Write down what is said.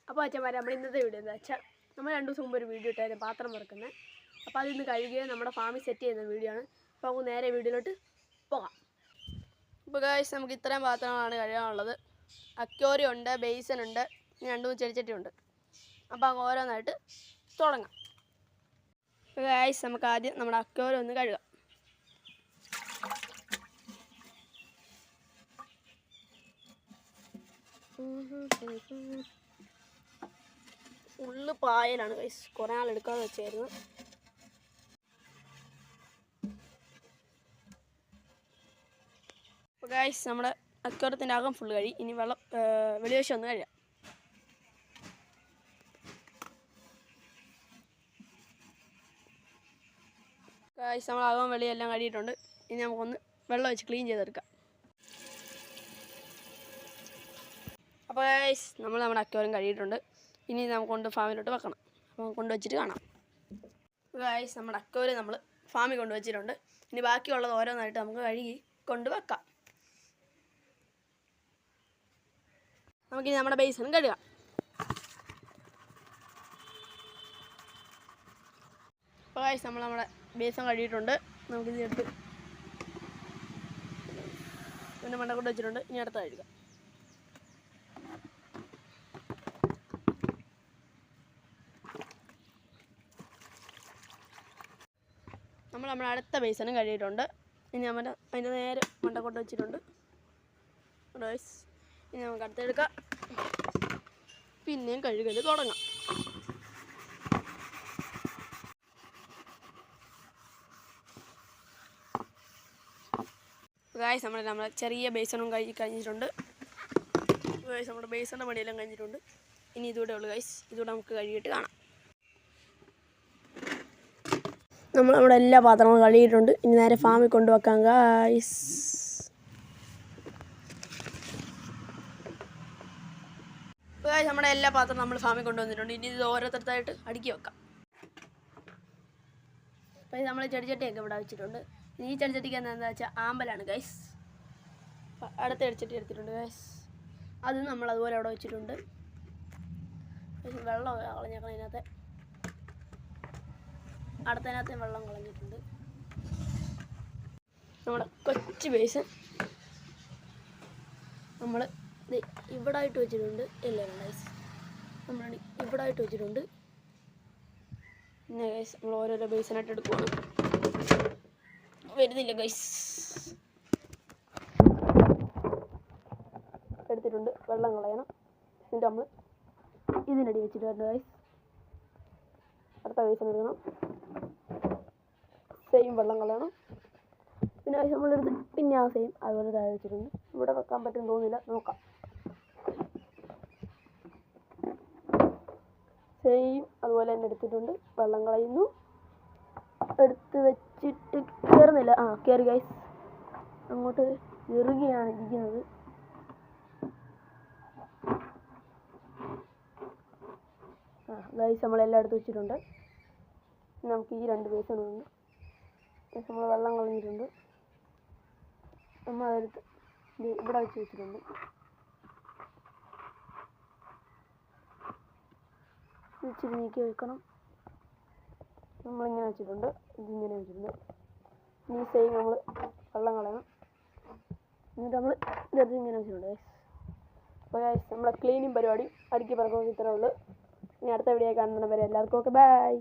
അപ്പോൾ അച്ഛന്മാരെ നമ്മൾ ഇന്നത്തെ വീഡിയോ എന്താ വെച്ചാൽ നമ്മൾ 2 ദിവസം മുമ്പ് ഒരു വീഡിയോ ഇട്ടായിരുന്നു പാത്രം വറുക്കുന്നത്. അപ്പോൾ അതിന്ന് കഴുകിയ നമ്മുടെ ഫാമിൽ സെറ്റ് ചെയ്യുന്ന വീഡിയോ ആണ്. അപ്പോൾ നമുക്ക് നേരെ വീഡിയോയിലോട്ട് പോകാം. അപ്പോൾ ഗൈസ് നമുക്ക് ഇത്രയും പാത്രങ്ങളാണ് കഴുകാനുള്ളത്. അക്വേറിയം ഉണ്ട്, ബേസൻ ഉണ്ട്, 2 ചെടിച്ചട്ടി ഉണ്ട്. അപ്പോൾ അങ്ങ് ഓരോന്നായിട്ട് തുടങ്ങാം. അപ്പോൾ ഗൈസ് നമുക്ക് ആദ്യം നമ്മുടെ അക്വേറിയം ഒന്ന് കഴുകാം. ഫുള്ള് പായലാണ് ഗൈസ്, കുറേ നാളെടുക്കാതെ വെച്ചായിരുന്നു. അപ്പോൾ ഗൈസ് നമ്മുടെ അക്വേറിയത്തിൻ്റെ അകം ഫുള്ള് കഴി. ഇനി വെള്ളം വെളിവശം ഒന്ന് കഴിയാം. ഗൈസ് നമ്മൾ അകം വെളിയെല്ലാം കഴിയിട്ടുണ്ട്. ഇനി നമുക്കൊന്ന് വെള്ളം വെച്ച് ക്ലീൻ ചെയ്തെടുക്കാം. അപ്പോൾ ഗൈസ് നമ്മൾ നമ്മുടെ അക്വേറിയം കഴിയിട്ടുണ്ട്. ഇനി നമുക്ക് കൊണ്ട് ഫാമിലോട്ട് വെക്കണം. അപ്പോൾ കൊണ്ടുവച്ചിട്ട് കാണാം. ഗൈസ് നമ്മുടെ അക്വേറിയം നമ്മൾ ഫാമിൽ കൊണ്ടുവച്ചിട്ടുണ്ട്. ഇനി ബാക്കിയുള്ളത് ഓരോന്നായിട്ട് നമുക്ക് കഴുകി കൊണ്ടുവെക്കാം. നമുക്കിനി നമ്മുടെ ബേസനും കഴുകാം. അപ്പോൾ ഗൈസ് നമ്മൾ നമ്മുടെ ബേസൻ കഴുകിയിട്ടുണ്ട്. നമുക്കിത് എടുത്ത് പിന്നെ മണ്ട കൊണ്ട് വെച്ചിട്ടുണ്ട്. ഇനി അടുത്ത കഴുകാം. നമ്മൾ അടുത്ത ബേസനും കഴുകിയിട്ടുണ്ട്. ഇനി അതിൻ്റെ നേരെ മണ്ടക്കൊണ്ട് വെച്ചിട്ടുണ്ട്. റൈസ് ഇനി നമുക്ക് അടുത്തെടുക്കാം. പിന്നെയും കഴുകൽ തുടങ്ങാം. ഗൈസ് നമ്മുടെ ചെറിയ ബേസണും കഴിഞ്ഞിട്ടുണ്ട്. ഗൈസ് നമ്മുടെ ബേസണിൻ്റെ പണിയെല്ലാം കഴിഞ്ഞിട്ടുണ്ട്. ഇനി ഇതുകൂടെ ഉള്ളു ഗൈസ്. ഇതുകൂടെ നമുക്ക് കഴുകിയിട്ട് കാണാം. നമ്മൾ നമ്മുടെ എല്ലാ പാത്രങ്ങളും കഴുകിയിട്ടുണ്ട്. ഇനി നേരെ ഫാമിൽ കൊണ്ടുവെക്കാം ഗൈസ്. ഗൈസ് നമ്മുടെ എല്ലാ പാത്രവും നമ്മൾ ഫാമിൽ കൊണ്ടുവന്നിട്ടുണ്ട്. ഇനി ഇത് ഓരോരുത്തരായിട്ട് അടുക്കി വെക്കാം. അപ്പോൾ നമ്മൾ ചെടിച്ചട്ടിയൊക്കെ ഇവിടെ വെച്ചിട്ടുണ്ട്. ഈ ചെടിച്ചട്ടിക്ക് എന്താണെന്ന് വെച്ചാൽ ആമ്പലാണ് ഗൈസ്. അടുത്ത ചെടിച്ചട്ടി എടുത്തിട്ടുണ്ട് ഗൈസ്. അത് നമ്മൾ അതുപോലെ അവിടെ വെച്ചിട്ടുണ്ട്. വെള്ളം കളഞ്ഞേക്കണം അതിനകത്ത്. അടുത്തതിനകത്ത് വെള്ളം കളഞ്ഞിട്ടുണ്ട്. നമ്മുടെ കൊച്ചു ബേസൻ നമ്മൾ ഇവിടെ ആയിട്ട് വെച്ചിട്ടുണ്ട്. ഇല്ല ഗൈസ് നമ്മൾ ഇവിടെ ആയിട്ട് വെച്ചിട്ടുണ്ട്. പിന്നെ ഗൈസ് നമ്മൾ ഓരോരോ ബേസനായിട്ട് എടുക്കുകയാണ്. വരുന്നില്ല ഗൈസ്. എടുത്തിട്ടുണ്ട്. വെള്ളം കളയണം. എന്നിട്ട് നമ്മൾ ഇതിനടി വെച്ചിട്ടുണ്ട് ഗൈസ്. അടുത്ത ബേസൻ എടുക്കണം. സെയിം വെള്ളം കളയണം. പിന്നെ നമ്മളെടുത്ത് പിന്നെ ആ സെയിം അതുപോലെ താഴെ വെച്ചിട്ടുണ്ട്. ഇവിടെ വെക്കാൻ പറ്റും തോന്നില്ല, നോക്കാം. സെയിം അതുപോലെ തന്നെ എടുത്തിട്ടുണ്ട്. വെള്ളം കളയുന്നു. എടുത്ത് വെച്ചിട്ട് കയറുന്നില്ല. കയറി ഗൈസ്. അങ്ങോട്ട് ഇറുകിയാണ് ഇരിക്കുന്നത്. ഗൈസ് നമ്മളെല്ലാം എടുത്ത് വെച്ചിട്ടുണ്ട്. നമുക്ക് ഈ 2 ബേസണുണ്ട്. നമ്മൾ വെള്ളം കളഞ്ഞിട്ടുണ്ട്. നമ്മൾ അതെടുത്ത് ഇവിടെ വെച്ച് വെച്ചിട്ടുണ്ട്. ഇച്ചിരി നീക്കി വെക്കണം. നമ്മളിങ്ങനെ വെച്ചിട്ടുണ്ട്. ഇതിങ്ങനെ വെച്ചിട്ടുണ്ട്. ഇനി സെയിം നമ്മൾ വെള്ളം കളയണം. എന്നിട്ട് നമ്മൾ ഇതെടുത്ത് ഇങ്ങനെ വെച്ചിട്ടുണ്ട് ഗൈസ്. അപ്പോൾ ഗൈസ് നമ്മളെ ക്ലീനിങ് പരിപാടി അടുക്കി പറക്കും ഇത്രേ ഉള്ളൂ. ഇനി അടുത്ത വീഡിയോ കാണുന്നവരെ എല്ലാവർക്കും ഓക്കെ ബൈ.